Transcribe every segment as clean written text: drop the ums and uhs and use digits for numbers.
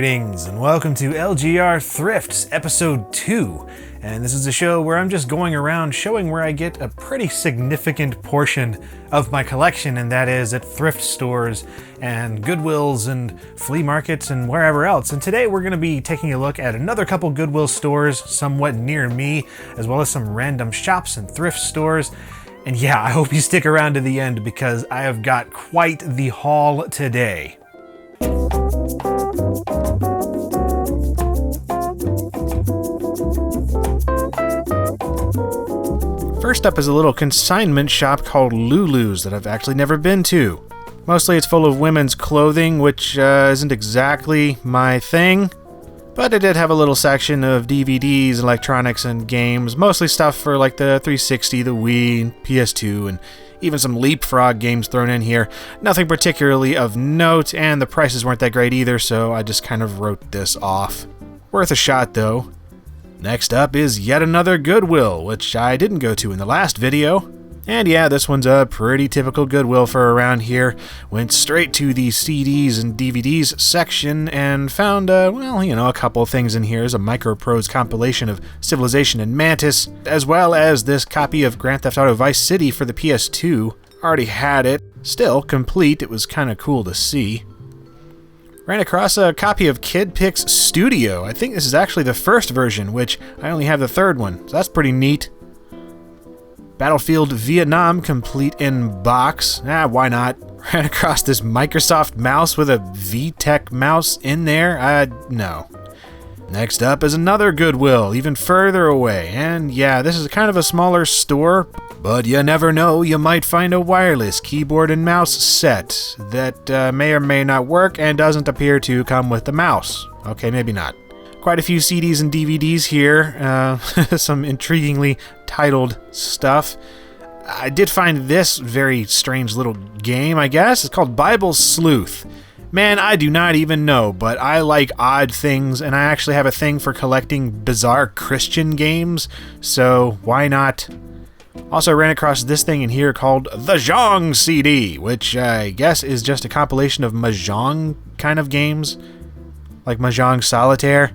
Greetings and welcome to LGR Thrifts episode 2, and this is a show where I'm just going around showing where I get a pretty significant portion of my collection, and that is at thrift stores and Goodwills and flea markets and wherever else. And today we're going to be taking a look at another couple Goodwill stores somewhat near me, as well as some random shops and thrift stores. And yeah, I hope you stick around to the end because I have got quite the haul today. First up is a little consignment shop called Lulu's that I've actually never been to. Mostly it's full of women's clothing, which isn't exactly my thing, but it did have a little section of DVDs, electronics, and games, mostly stuff for like the 360, the Wii, PS2, and even some Leapfrog games thrown in here. Nothing particularly of note, and the prices weren't that great either, so I just kind of wrote this off. Worth a shot though. Next up is yet another Goodwill, which I didn't go to in the last video. And yeah, this one's a pretty typical Goodwill for around here. Went straight to the CDs and DVDs section and found, a couple of things in here. There's a Microprose compilation of Civilization and Mantis, as well as this copy of Grand Theft Auto Vice City for the PS2. Already had it. Still complete. It was kind of cool to see. Ran across a copy of Kid Pix Studio. I think this is actually the first version, which I only have the third one, so that's pretty neat. Battlefield Vietnam complete in box. Why not? Ran across this Microsoft mouse with a VTech mouse in there. No. Next up is another Goodwill, even further away. And yeah, this is kind of a smaller store, but you never know, you might find a wireless keyboard and mouse set that may or may not work and doesn't appear to come with the mouse. Okay, maybe not. Quite a few CDs and DVDs here, some intriguingly titled stuff. I did find this very strange little game, I guess. It's called Bible Sleuth. Man, I do not even know, but I like odd things, and I actually have a thing for collecting bizarre Christian games, so why not? Also ran across this thing in here called the Zhong CD, which I guess is just a compilation of Mahjong kind of games, like Mahjong Solitaire.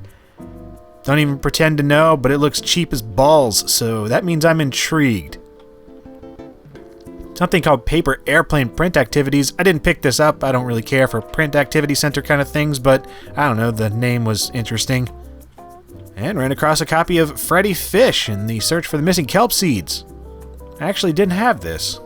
Don't even pretend to know, but it looks cheap as balls, so that means I'm intrigued. Something called Paper Airplane Print Activities. I didn't pick this up. I don't really care for print activity center kind of things, but I don't know, the name was interesting. And ran across a copy of Freddy Fish in the Search for the Missing Kelp Seeds. I actually didn't have this.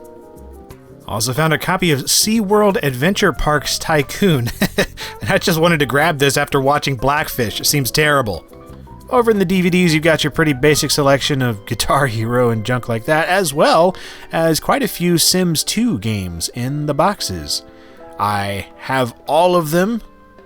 Also found a copy of SeaWorld Adventure Parks Tycoon. And I just wanted to grab this after watching Blackfish. It seems terrible. Over in the DVDs, you've got your pretty basic selection of Guitar Hero and junk like that, as well as quite a few Sims 2 games in the boxes. I have all of them,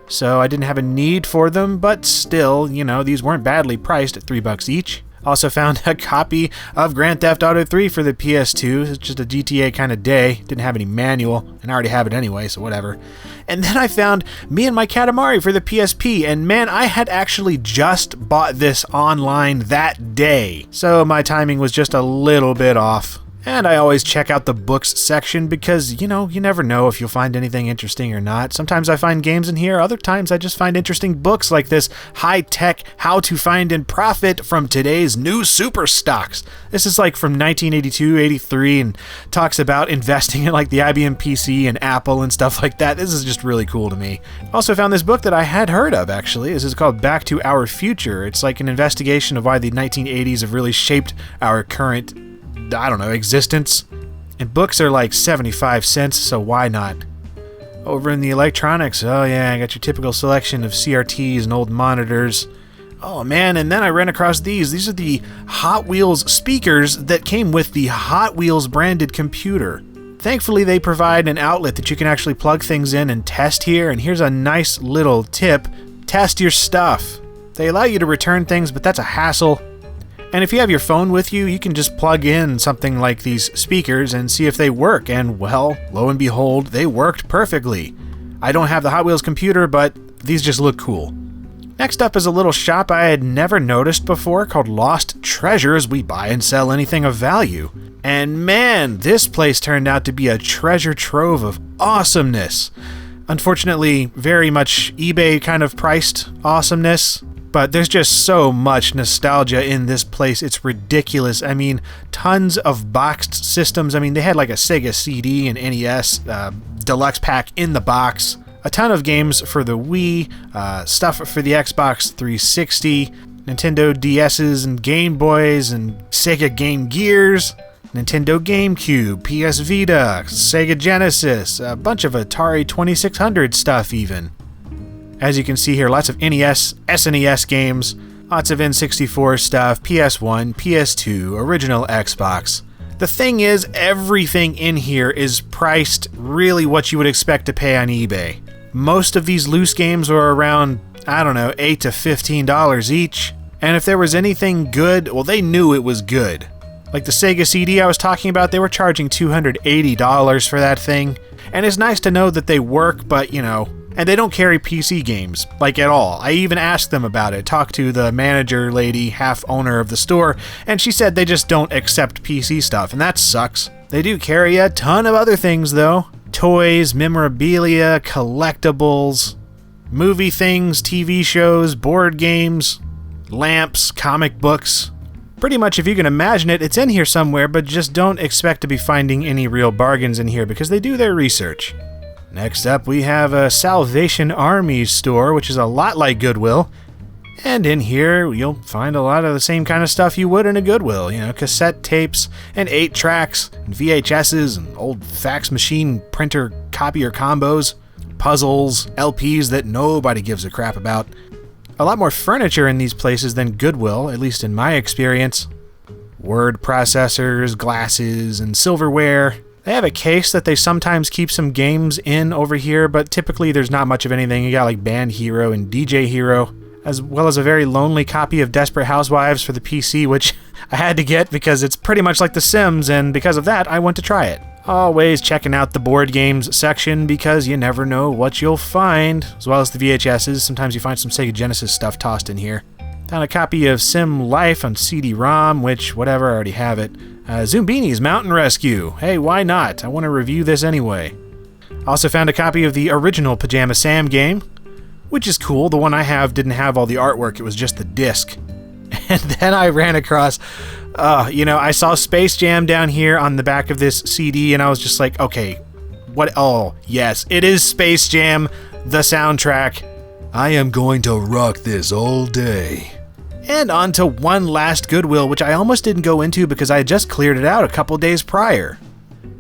so I didn't have a need for them, but still, these weren't badly priced at $3 each. Also found a copy of Grand Theft Auto 3 for the PS2. It's just a GTA kind of day. Didn't have any manual, and I already have it anyway, so whatever. And then I found Me and My Katamari for the PSP, and man, I had actually just bought this online that day. So my timing was just a little bit off. And I always check out the books section because, you never know if you'll find anything interesting or not. Sometimes I find games in here, other times I just find interesting books like this high-tech How to Find and Profit from Today's New Super Stocks. This is like from 1982-83 and talks about investing in like the IBM PC and Apple and stuff like that. This is just really cool to me. Also found this book that I had heard of, actually. This is called Back to Our Future. It's like an investigation of why the 1980s have really shaped our current existence. And books are like 75 cents, so why not? Over in the electronics, oh yeah, I got your typical selection of CRTs and old monitors. Oh man, and then I ran across these. These are the Hot Wheels speakers that came with the Hot Wheels branded computer. Thankfully, they provide an outlet that you can actually plug things in and test here, and here's a nice little tip. Test your stuff. They allow you to return things, but that's a hassle. And if you have your phone with you, you can just plug in something like these speakers and see if they work, and well, lo and behold, they worked perfectly. I don't have the Hot Wheels computer, but these just look cool. Next up is a little shop I had never noticed before called Lost Treasures. We buy and sell anything of value. And man, this place turned out to be a treasure trove of awesomeness. Unfortunately, very much eBay kind of priced awesomeness. But there's just so much nostalgia in this place. It's ridiculous. I mean, tons of boxed systems. I mean, they had like a Sega CD and NES deluxe pack in the box. A ton of games for the Wii, stuff for the Xbox 360, Nintendo DS's and Game Boys and Sega Game Gears, Nintendo GameCube, PS Vita, Sega Genesis, a bunch of Atari 2600 stuff even. As you can see here, lots of NES, SNES games, lots of N64 stuff, PS1, PS2, original Xbox. The thing is, everything in here is priced really what you would expect to pay on eBay. Most of these loose games are around, I don't know, $8 to $15 each. And if there was anything good, well, they knew it was good. Like the Sega CD I was talking about, they were charging $280 for that thing. And it's nice to know that they work, but you know, and they don't carry PC games, like at all. I even asked them about it, talked to the manager lady, half owner of the store, and she said they just don't accept PC stuff, and that sucks. They do carry a ton of other things though. Toys, memorabilia, collectibles, movie things, TV shows, board games, lamps, comic books. Pretty much if you can imagine it, it's in here somewhere, but just don't expect to be finding any real bargains in here because they do their research. Next up, we have a Salvation Army store, which is a lot like Goodwill. And in here, you'll find a lot of the same kind of stuff you would in a Goodwill. You know, cassette tapes, and 8-tracks, and VHSs, and old fax machine printer copier combos, puzzles, LPs that nobody gives a crap about. A lot more furniture in these places than Goodwill, at least in my experience. Word processors, glasses, and silverware. They have a case that they sometimes keep some games in over here, but typically there's not much of anything. You got like Band Hero and DJ Hero, as well as a very lonely copy of Desperate Housewives for the PC, which I had to get because it's pretty much like The Sims, and because of that, I went to try it. Always checking out the board games section because you never know what you'll find, as well as the VHSs. Sometimes you find some Sega Genesis stuff tossed in here. Found a copy of Sim Life on CD-ROM, which, whatever, I already have it. Zoombini's Mountain Rescue. Hey, why not? I want to review this anyway. Also found a copy of the original Pajama Sam game, which is cool. The one I have didn't have all the artwork, it was just the disc. And then I ran across, I saw Space Jam down here on the back of this CD, and I was just like, okay, what? Oh, yes, it is Space Jam, the soundtrack. I am going to rock this all day. And on to one last Goodwill, which I almost didn't go into because I had just cleared it out a couple days prior.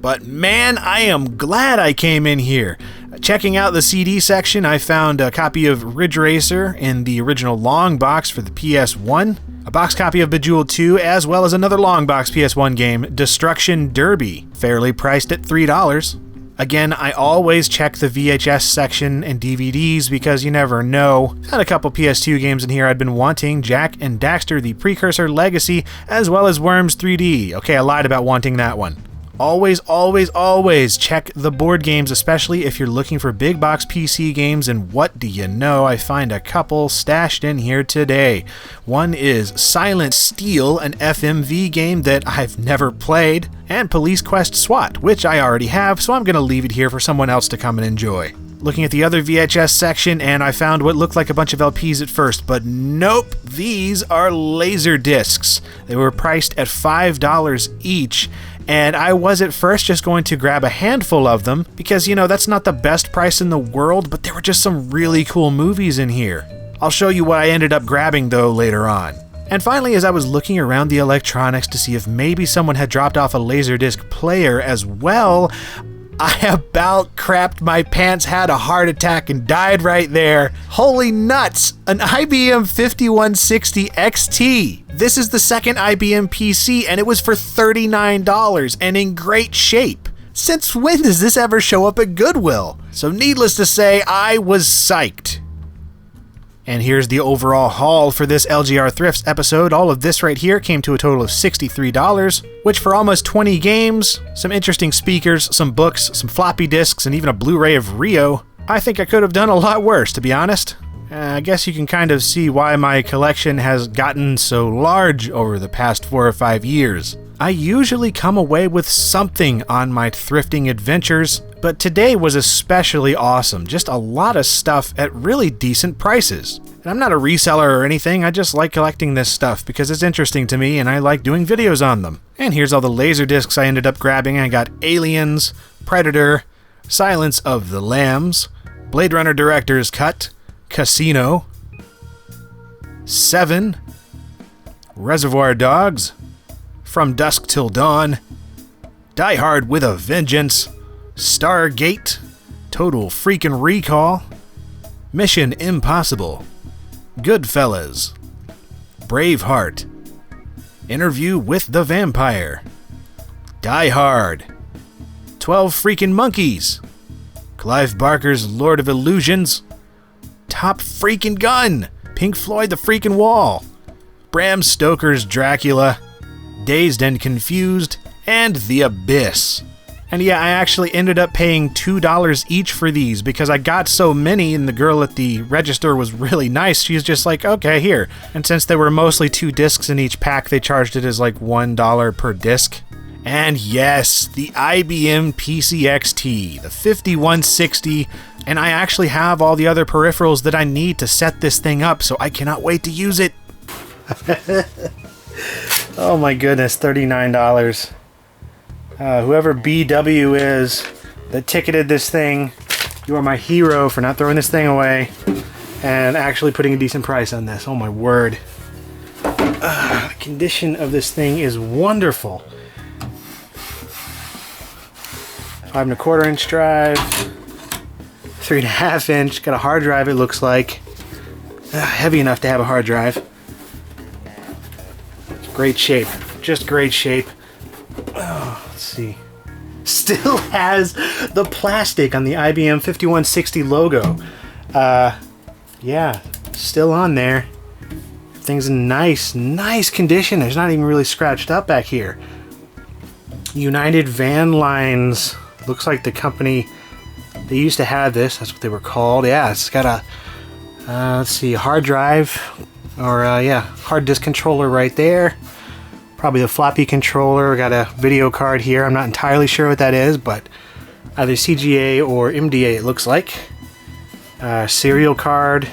But man, I am glad I came in here. Checking out the CD section, I found a copy of Ridge Racer in the original long box for the PS1, a box copy of Bejeweled 2, as well as another long box PS1 game, Destruction Derby, fairly priced at $3. Again, I always check the VHS section and DVDs because you never know. Had a couple PS2 games in here I'd been wanting, Jak and Daxter, the Precursor Legacy, as well as Worms 3D. Okay, I lied about wanting that one. Always, always, always check the board games, especially if you're looking for big box PC games, and what do you know, I find a couple stashed in here today. One is Silent Steel, an FMV game that I've never played, and Police Quest SWAT, which I already have, so I'm going to leave it here for someone else to come and enjoy. Looking at the other VHS section, and I found what looked like a bunch of LPs at first, but nope, these are laser discs. They were priced at $5 each, and I was at first just going to grab a handful of them because, that's not the best price in the world, but there were just some really cool movies in here. I'll show you what I ended up grabbing, though, later on. And finally, as I was looking around the electronics to see if maybe someone had dropped off a Laserdisc player as well, I about crapped my pants, had a heart attack, and died right there. Holy nuts! An IBM 5160 XT! This is the second IBM PC, and it was for $39 and in great shape. Since when does this ever show up at Goodwill? So needless to say, I was psyched. And here's the overall haul for this LGR Thrifts episode. All of this right here came to a total of $63, which for almost 20 games, some interesting speakers, some books, some floppy disks, and even a Blu-ray of Rio, I think I could have done a lot worse, to be honest. I guess you can kind of see why my collection has gotten so large over the past 4 or 5 years. I usually come away with something on my thrifting adventures, but today was especially awesome. Just a lot of stuff at really decent prices. And I'm not a reseller or anything, I just like collecting this stuff because it's interesting to me and I like doing videos on them. And here's all the laser discs I ended up grabbing. I got Aliens, Predator, Silence of the Lambs, Blade Runner Director's Cut, Casino, Seven, Reservoir Dogs, From Dusk Till Dawn, Die Hard with a Vengeance, Stargate, Total Freakin' Recall, Mission Impossible, Goodfellas, Braveheart, Interview with the Vampire, Die Hard, 12 Freakin' Monkeys, Clive Barker's Lord of Illusions, Top Freakin' Gun, Pink Floyd The Freakin' Wall, Bram Stoker's Dracula, Dazed and Confused, and The Abyss. And yeah, I actually ended up paying $2 each for these because I got so many and the girl at the register was really nice. She was just like, okay, here. And since there were mostly 2 discs in each pack, they charged it as like $1 per disc. And yes, the IBM PCXT, the 5160, and I actually have all the other peripherals that I need to set this thing up, so I cannot wait to use it. Oh my goodness, $39. Whoever BW is that ticketed this thing, you are my hero for not throwing this thing away and actually putting a decent price on this. Oh my word. The condition of this thing is wonderful. 5¼ inch drive, 3.5 inch, got a hard drive it looks like. Heavy enough to have a hard drive. Great shape, just great shape. Oh, let's see. Still has the plastic on the IBM 5160 logo. Yeah, still on there. Things in nice condition. There's not even really scratched up back here. United Van Lines. Looks like the company, they used to have this. That's what they were called. Yeah, it's got a, let's see, hard drive. Or, yeah, hard disk controller right there. Probably a floppy controller. Got a video card here. I'm not entirely sure what that is, but either CGA or MDA it looks like. Serial card.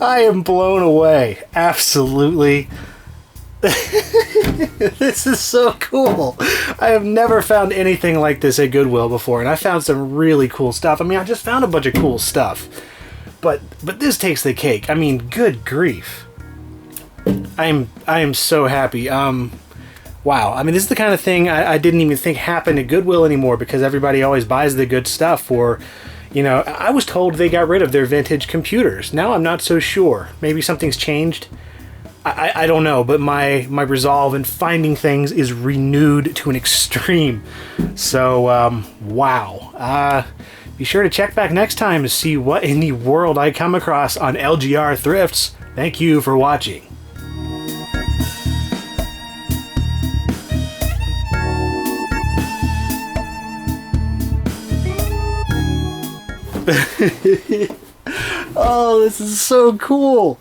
I am blown away. Absolutely. This is so cool. I have never found anything like this at Goodwill before, and I found some really cool stuff. I mean, I just found a bunch of cool stuff. But this takes the cake. I mean, good grief. I am so happy. Wow. I mean, this is the kind of thing I didn't even think happened at Goodwill anymore because everybody always buys the good stuff for, you know, I was told they got rid of their vintage computers. Now I'm not so sure. Maybe something's changed. I don't know, but my resolve in finding things is renewed to an extreme. So, wow. Be sure to check back next time to see what in the world I come across on LGR Thrifts. Thank you for watching. Oh, this is so cool.